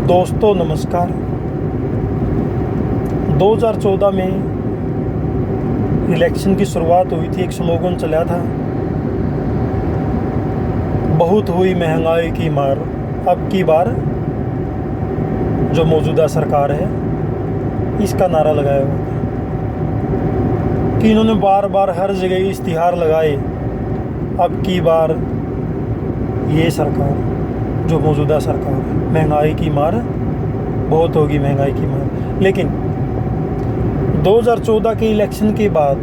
दोस्तों नमस्कार। 2014 में इलेक्शन की शुरुआत हुई थी। एक स्लोगन चला था, बहुत हुई महंगाई की मार। अब की बार जो मौजूदा सरकार है इसका नारा लगाया हुआ कि इन्होंने बार बार हर जगह इश्तिहार लगाए। अब की बार ये सरकार जो मौजूदा सरकार है, महंगाई की मार बहुत होगी, महंगाई की मार। लेकिन 2014 के इलेक्शन के बाद,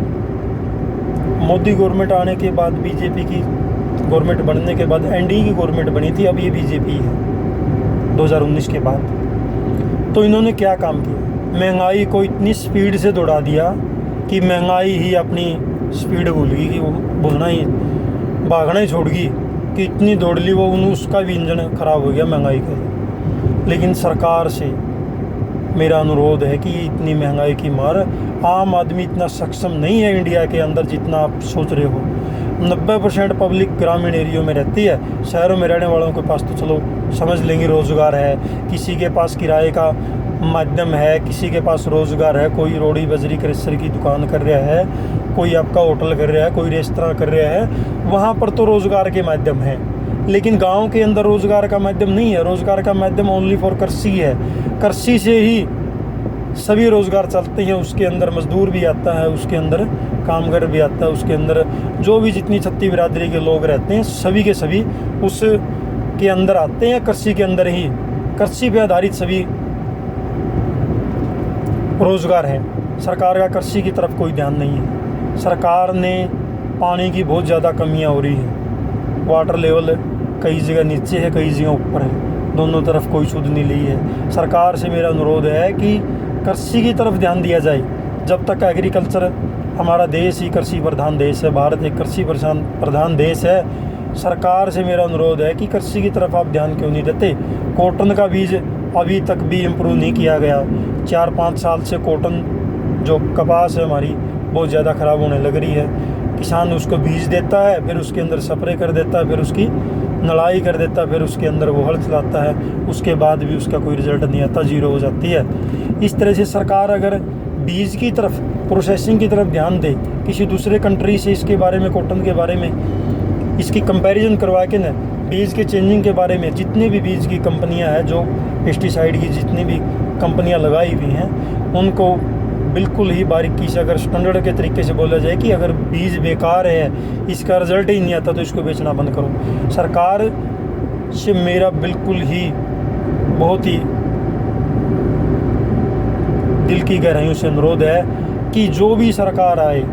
मोदी गवर्नमेंट आने के बाद, बीजेपी की गवर्नमेंट बनने के बाद एनडीए की गवर्नमेंट बनी थी। अब ये बीजेपी है 2019 के बाद। तो इन्होंने क्या काम किया? महंगाई को इतनी स्पीड से दौड़ा दिया कि महंगाई ही अपनी स्पीड भूल गई, कि वो भूलना ही, भागना ही छोड़ गई, कि इतनी दौड़ ली वो, उसका भी इंजन ख़राब हो गया महंगाई का। लेकिन सरकार से मेरा अनुरोध है कि इतनी महंगाई की मार, आम आदमी इतना सक्षम नहीं है इंडिया के अंदर जितना आप सोच रहे हो। 90% पब्लिक ग्रामीण एरियो में रहती है। शहरों में रहने वालों के पास तो चलो समझ लेंगे रोज़गार है, किसी के पास किराए का माध्यम है, किसी के पास रोज़गार है, कोई रोड़ी बजरी क्रेशर की दुकान कर रहा है, कोई आपका होटल कर रहा है, कोई रेस्तरां कर रहा है, वहाँ पर तो रोज़गार के माध्यम है। लेकिन गांव के अंदर रोज़गार का माध्यम नहीं है। रोज़गार का माध्यम ओनली फॉर कृषि है। कृषि से ही सभी रोज़गार चलते हैं। उसके अंदर मजदूर भी आता है, उसके अंदर कामगार भी आता है, उसके अंदर जो भी जितनी छत्ती बिरादरी के लोग रहते हैं सभी के सभी उस के अंदर आते हैं। कृषि के अंदर ही, कृषि पे आधारित सभी रोज़गार है। सरकार का कृषि की तरफ कोई ध्यान नहीं है। सरकार ने पानी की बहुत ज़्यादा कमियां हो रही है। वाटर लेवल कई जगह नीचे है, कई जगह ऊपर है, दोनों तरफ कोई सुध नहीं ली है। सरकार से मेरा अनुरोध है कि कृषि की तरफ ध्यान दिया जाए। जब तक एग्रीकल्चर, हमारा देश ही कृषि प्रधान देश है, भारत एक कृषि प्रधान देश है। सरकार से मेरा अनुरोध है कि कृषि की तरफ आप ध्यान क्यों नहीं देते? कॉटन का बीज अभी तक भी इम्प्रूव नहीं किया गया। 4-5 साल से कॉटन जो कपास है हमारी बहुत ज़्यादा ख़राब होने लग रही है। किसान उसको बीज देता है, फिर उसके अंदर स्प्रे कर देता है, फिर उसकी नड़ाई कर देता है, फिर उसके अंदर वो हल चलाता है, उसके बाद भी उसका कोई रिजल्ट नहीं आता, जीरो हो जाती है। इस तरह से सरकार अगर बीज की तरफ, प्रोसेसिंग की तरफ ध्यान दे, किसी दूसरे कंट्री से इसके बारे में, कॉटन के बारे में इसकी कंपैरिजन करवा के न, बीज के चेंजिंग के बारे में, जितनी भी बीज की कंपनियां हैं, जो पेस्टिसाइड की जितनी भी कंपनियां लगाई हुई हैं, उनको बिल्कुल ही बारीकी से, अगर स्टैंडर्ड के तरीके से बोला जाए कि अगर बीज बेकार है, इसका रिजल्ट ही नहीं आता, तो इसको बेचना बंद करो। सरकार से मेरा बिल्कुल ही, बहुत ही दिल की गहराइयों से अनुरोध है कि जो भी सरकार आए,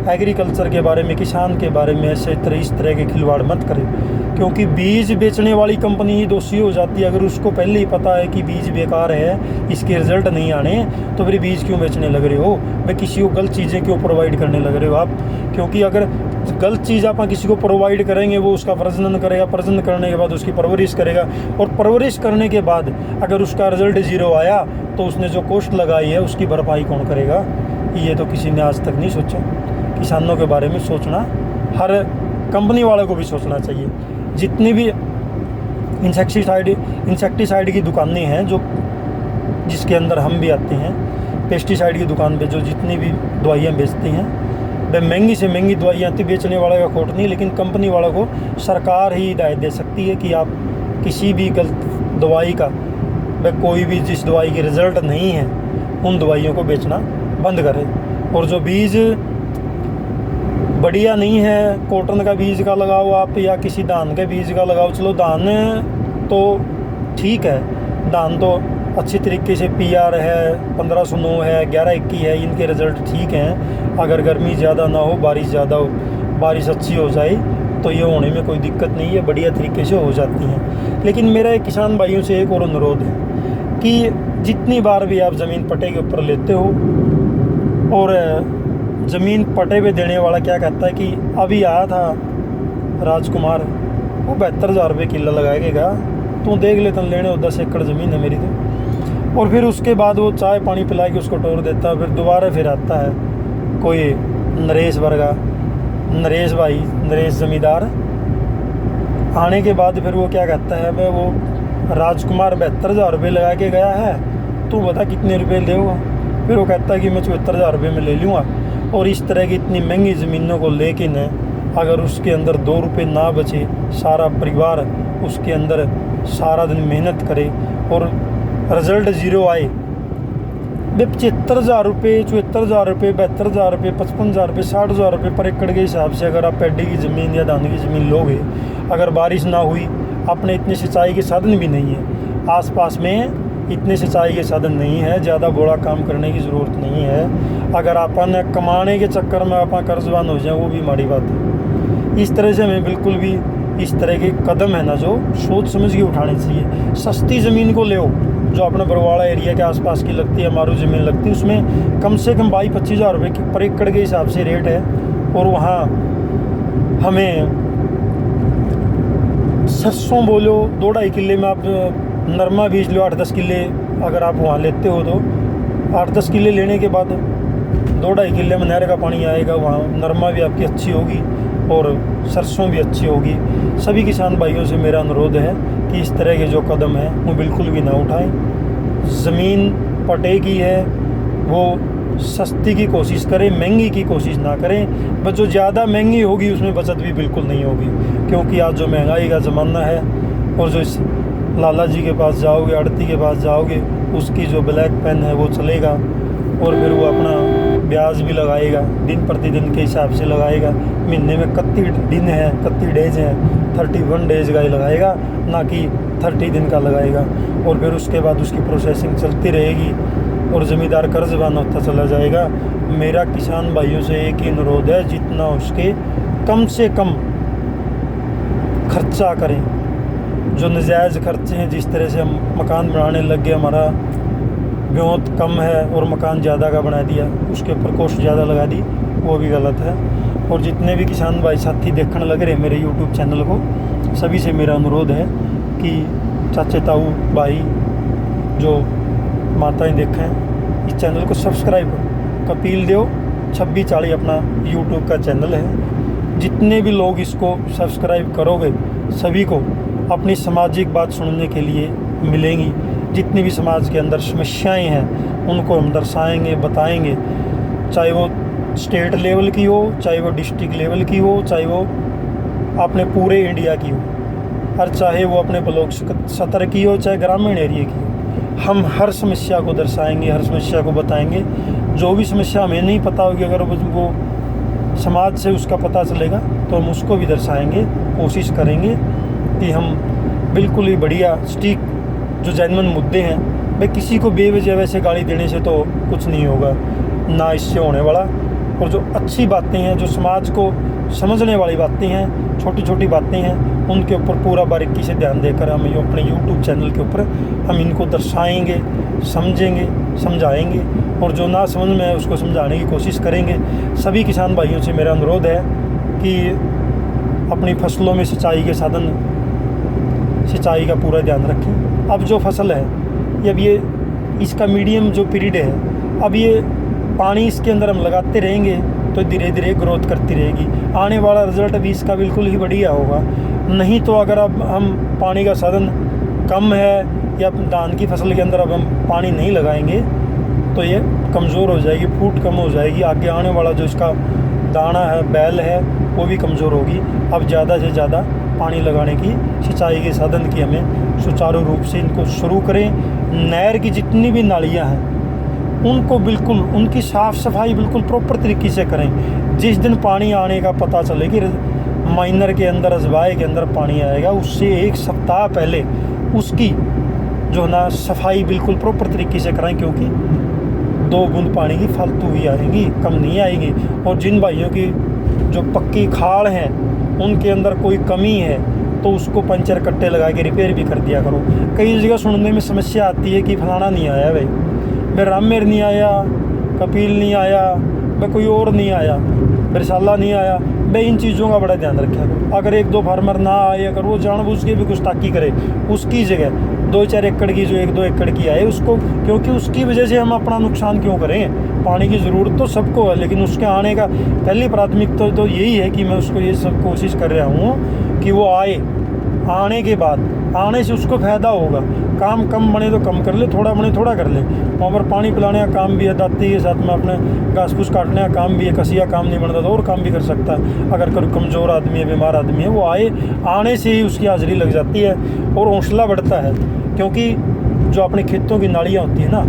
एग्रीकल्चर के बारे में, किसान के बारे में ऐसे इस तरह के खिलवाड़ मत करे। क्योंकि बीज बेचने वाली कंपनी ही दोषी हो जाती है। अगर उसको पहले ही पता है कि बीज बेकार है, इसके रिजल्ट नहीं आने, तो फिर बीज क्यों बेचने लग रहे हो? भाई किसी को गलत चीज़ें क्यों प्रोवाइड करने लग रहे हो आप? क्योंकि अगर गलत चीज़ आप किसी को प्रोवाइड करेंगे, वो उसका प्रजनन करेगा, प्रजनन करने के बाद उसकी परवरिश करेगा, और परवरिश करने के बाद अगर उसका रिजल्ट ज़ीरो आया तो उसने जो कॉस्ट लगाई है उसकी भरपाई कौन करेगा? ये तो किसी ने आज तक नहीं सोचा। किसानों के बारे में सोचना, हर कंपनी वाले को भी सोचना चाहिए। जितनी भी इंसेक्टिसाइड की दुकानें हैं, जो जिसके अंदर हम भी आते हैं, पेस्टिसाइड की दुकान पे जो जितनी भी दवाइयाँ बेचती हैं, वह महंगी से महंगी दवाइयाँ आती, बेचने वाले का खोट नहीं, लेकिन कंपनी वालों को सरकार ही हिदायत दे सकती है कि आप किसी भी गलत दवाई का, वह कोई भी जिस दवाई के रिजल्ट नहीं है, उन दवाइयों को बेचना बंद करें। और जो बीज बढ़िया नहीं है, कॉटन का बीज का लगाओ आप, या किसी धान के बीज का लगाओ। चलो धान तो ठीक है, धान तो अच्छी तरीके से PR है, 1509 है, 1121 है, इनके रिज़ल्ट ठीक हैं। अगर गर्मी ज़्यादा ना हो, बारिश ज़्यादा हो, बारिश अच्छी हो जाए तो ये होने में कोई दिक्कत नहीं है, बढ़िया तरीके से हो जाती हैं। लेकिन मेरा एक किसान भाइयों से एक और अनुरोध है कि जितनी बार भी आप ज़मीन पट्टे के ऊपर लेते हो, और ज़मीन पट्टे पे देने वाला क्या कहता है कि अभी आया था राजकुमार, वो 72,000 रुपये किला लगाएगा, तू देख ले, तन लेने 10 एकड़ ज़मीन है मेरी तो। और फिर उसके बाद वो चाय पानी पिला के उसको तोड़ देता है। फिर दोबारा फिर आता है कोई नरेश वर्गा, नरेश भाई, नरेश ज़मींदार, आने के बाद फिर वो क्या कहता है, वो राजकुमार 72,000 रुपये लगा के गया है, तू बता कितने रुपए लेगा। फिर वो कहता है कि मैं 74,000 रुपये में ले लूँगा। और इस तरह की इतनी महंगी ज़मीनों को लेकिन अगर उसके अंदर 2 रुपये ना बचे, सारा परिवार उसके अंदर सारा दिन मेहनत करे और रिज़ल्ट ज़ीरो आए, 75,000 रुपये, 74,000 रुपये, 72,000 रुपये, 55,000 रुपये, 60,000 रुपये पर एकड़ के हिसाब से अगर आप पैडी की ज़मीन या धान की ज़मीन लोगे, अगर बारिश ना हुई, अपने इतने सिंचाई के साधन भी नहीं है, आसपास में इतने सिंचाई के साधन नहीं है, ज़्यादा बड़ा काम करने की ज़रूरत नहीं है, अगर अपन कमाने के चक्कर में अपन कर्जवान हो जाए वो भी माड़ी बात है। इस तरह से हमें बिल्कुल भी इस तरह के कदम है ना जो सोच समझ के उठाने चाहिए। सस्ती ज़मीन को ले, जो अपने बरवाड़ा एरिया के आसपास की लगती है, मारू ज़मीन लगती है, उसमें कम से कम 22-25,000 रुपये की पर एकड़ के हिसाब से रेट है। और वहाँ हमें सरसों बोलो 2-2.5 किले में आप नरमा बीज लो, 8-10 किले अगर आप वहाँ लेते हो तो 8-10 किले लेने के बाद 2-2.5 किले में नहर का पानी आएगा, वहाँ नरमा भी आपकी अच्छी होगी और सरसों भी अच्छी होगी। सभी किसान भाइयों से मेरा अनुरोध है कि इस तरह के जो कदम है वो बिल्कुल भी ना उठाएं। ज़मीन पटे की है वो सस्ती की कोशिश करें, महंगी की कोशिश ना करें। बस जो ज़्यादा महंगी होगी उसमें बचत भी बिल्कुल नहीं होगी, क्योंकि आज जो महंगाई का ज़माना है और जो इस लाला जी के पास जाओगे, आड़ती के पास जाओगे, उसकी जो ब्लैक पेन है वो चलेगा और फिर वो अपना ब्याज भी लगाएगा, दिन प्रतिदिन के हिसाब से लगाएगा। महीने में 31 दिन है, 31 डेज है, 31 डेज का ही लगाएगा, ना कि 30 दिन का लगाएगा। और फिर उसके बाद उसकी प्रोसेसिंग चलती रहेगी और ज़मींदार कर्जवान होता चला जाएगा। मेरा किसान भाइयों से एक ही अनुरोध है, जितना उसके कम से कम खर्चा करें। जो नजायज़ खर्चे हैं, जिस तरह से हम मकान बनाने लग गए, हमारा बहुत कम है और मकान ज़्यादा का बना दिया, उसके ऊपर कॉस्ट ज़्यादा लगा दी, वो भी गलत है। और जितने भी किसान भाई साथी देखने लग रहे हैं मेरे यूट्यूब चैनल को, सभी से मेरा अनुरोध है कि चाचे ताऊ भाई जो माताएं देखें, इस चैनल को सब्सक्राइब करो। कपिल देव 2640 अपना यूट्यूब का चैनल है। जितने भी लोग इसको सब्सक्राइब करोगे, सभी को अपनी सामाजिक बात सुनने के लिए मिलेंगी। जितनी भी समाज के अंदर समस्याएं हैं उनको हम दर्शाएंगे, बताएंगे, चाहे वो स्टेट लेवल की हो, चाहे वो डिस्ट्रिक्ट लेवल की हो, चाहे वो अपने पूरे इंडिया की हो, और चाहे वो अपने ब्लॉक सतर की हो, चाहे ग्रामीण एरिया की हो। हम हर समस्या को दर्शाएंगे, हर समस्या को बताएंगे। जो भी समस्या हमें नहीं पता होगी, अगर वो समाज से उसका पता चलेगा तो हम उसको भी दर्शाएंगे। कोशिश करेंगे कि हम बिल्कुल ही बढ़िया स्टिक जो जेन्युइन मुद्दे हैं, भाई किसी को बेवजह वैसे गाली देने से तो कुछ नहीं होगा, ना इससे होने वाला। और जो अच्छी बातें हैं, जो समाज को समझने वाली बातें हैं, छोटी छोटी बातें हैं, उनके ऊपर पूरा बारीकी से ध्यान देकर हम अपने यूट्यूब चैनल के ऊपर हम इनको दर्शाएंगे, समझेंगे, समझाएंगे, और जो ना समझ में है उसको समझाने की कोशिश करेंगे। सभी किसान भाइयों से मेरा अनुरोध है कि अपनी फसलों में सिंचाई के साधन, सिंचाई का पूरा ध्यान रखें। अब जो फसल है, अब ये इसका मीडियम जो पीरियड है, अब ये पानी इसके अंदर हम लगाते रहेंगे तो धीरे धीरे ग्रोथ करती रहेगी। आने वाला रिज़ल्ट भी इसका बिल्कुल ही बढ़िया होगा। नहीं तो अगर अब हम पानी का साधन कम है या धान की फसल के अंदर अब हम पानी नहीं लगाएंगे तो ये कमज़ोर हो जाएगी, फूट कम हो जाएगी। आगे आने वाला जो इसका दाना है, बैल है, वो भी कमज़ोर होगी। अब ज़्यादा से ज़्यादा पानी लगाने की, सिंचाई के साधन की हमें सुचारू रूप से इनको शुरू करें। नहर की जितनी भी नालियाँ हैं उनको बिल्कुल, उनकी साफ़ सफाई बिल्कुल प्रॉपर तरीके से करें। जिस दिन पानी आने का पता चले कि माइनर के अंदर, अजवाए के अंदर पानी आएगा, उससे 1 सप्ताह पहले उसकी जो ना सफाई बिल्कुल प्रॉपर तरीके से कराएं, क्योंकि 2 बूंद पानी की फालतू ही आएंगी, कम नहीं आएंगी। और जिन भाइयों की जो पक्की खाड़ हैं उनके अंदर कोई कमी है तो उसको पंचर कट्टे लगा के रिपेयर भी कर दिया करो। कई जगह सुनने में समस्या आती है कि फलाना नहीं आया भाई, रामेर नहीं आया, कपिल नहीं आया, कोई और नहीं आया, बरसाला नहीं आया। भाई इन चीज़ों का बड़ा ध्यान रखा करो। अगर 1-2 फार्मर ना आए, अगर वो जानबूझ के भी कुछ ताकी करे, उसकी जगह 2-4 एकड़ की जो 1-2 एकड़ की आए उसको, क्योंकि उसकी वजह से हम अपना नुकसान क्यों करें। पानी की ज़रूरत तो सबको है, लेकिन उसके आने का पहली प्राथमिकता तो यही है कि मैं उसको ये सब कोशिश कर रहा हूँ कि वो आए। आने के बाद आने से उसको फ़ायदा होगा। काम कम बने तो कम कर ले, थोड़ा बने थोड़ा कर ले। वहाँ पर पानी पिलाने का काम भी है, दाती के साथ में अपने घास फूस काटने का काम भी है, कसिया काम नहीं बनता तो और काम भी कर सकता है। अगर कोई कमज़ोर आदमी है, बीमार आदमी है, वो आने से ही उसकी हाज़िरी लग जाती है और हौसला बढ़ता है। क्योंकि जो अपने खेतों की नालियाँ होती है ना,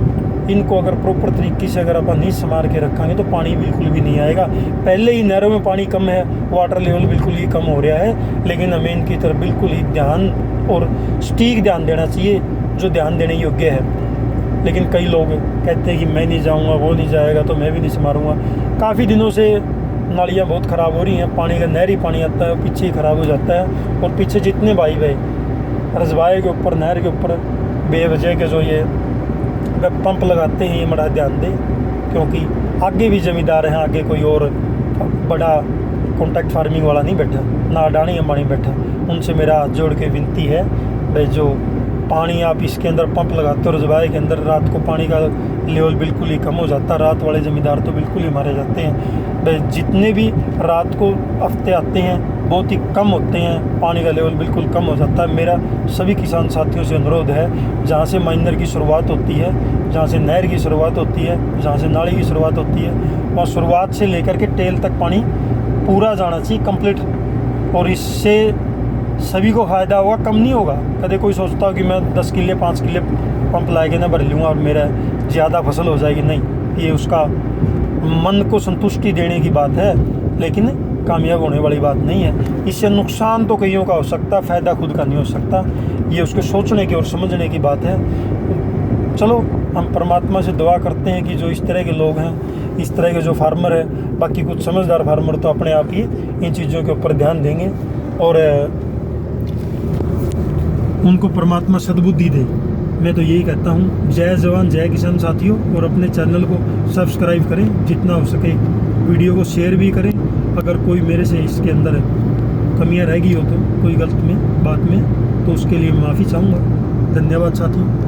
इनको अगर प्रॉपर तरीके से अगर अपन नहीं संभाल के रखेंगे तो पानी बिल्कुल भी नहीं आएगा। पहले ही नहरों में पानी कम है, वाटर लेवल बिल्कुल ही कम हो रहा है, लेकिन हमें इनकी तरफ बिल्कुल ही ध्यान और सटीक ध्यान देना चाहिए, जो ध्यान देने योग्य है। लेकिन कई लोग कहते हैं कि मैं नहीं जाऊंगा, वो नहीं जाएगा तो मैं भी नहीं संभालूंगा। काफ़ी दिनों से नालियाँ बहुत ख़राब हो रही हैं, पानी का नहरी पानी आता है पीछे ही ख़राब हो जाता है। और पीछे जितने भाई रजवाए के ऊपर, नहर के ऊपर बेवजह के जो ये पंप लगाते हैं, ये बड़ा ध्यान दें, क्योंकि आगे भी ज़मींदार हैं, आगे कोई और बड़ा कॉन्ट्रैक्ट फार्मिंग वाला नहीं बैठा, ना अडानी अंबानी बैठा। उनसे मेरा हाथ जोड़ के विनती है भाई, जो पानी आप इसके अंदर पंप लगाते हो रजवाए के अंदर, रात को पानी का लेवल बिल्कुल ही कम हो जाता है। रात वाले ज़मींदार तो बिल्कुल ही मारे जाते हैं भाई। जितने भी रात को हफ्ते आते हैं बहुत ही कम होते हैं, पानी का लेवल बिल्कुल कम हो जाता है। मेरा सभी किसान साथियों से अनुरोध है, जहाँ से माइनर की शुरुआत होती है, जहाँ से नहर की शुरुआत होती है, जहाँ से नाली की शुरुआत होती है, वहाँ शुरुआत से लेकर के टेल तक पानी पूरा जाना चाहिए कंप्लीट। और इससे सभी को फ़ायदा होगा, कम नहीं होगा। कभी कोई सोचता हो कि मैं 10 किले 5 किले पंप ला के ना भर लूँगा और मेरा ज़्यादा फसल हो जाएगी, नहीं, ये उसका मन को संतुष्टि देने की बात है, लेकिन कामयाब होने वाली बात नहीं है। इससे नुकसान तो कईयों का हो सकता, फ़ायदा खुद का नहीं हो सकता। ये उसके सोचने की और समझने की बात है। चलो हम परमात्मा से दुआ करते हैं कि जो इस तरह के लोग हैं, इस तरह के जो फार्मर है, बाकी कुछ समझदार फार्मर तो अपने आप ही इन चीज़ों के ऊपर ध्यान देंगे और उनको परमात्मा सद्बुद्धि दे। मैं तो यही कहता हूँ। जय जवान जय किसान साथियों, और अपने चैनल को सब्सक्राइब करें, जितना हो सके वीडियो को शेयर भी करें। अगर कोई मेरे से इसके अंदर कमियां रह गई हो तो कोई गलत में बात में, तो उसके लिए माफ़ी चाहूँगा। धन्यवाद साथियों।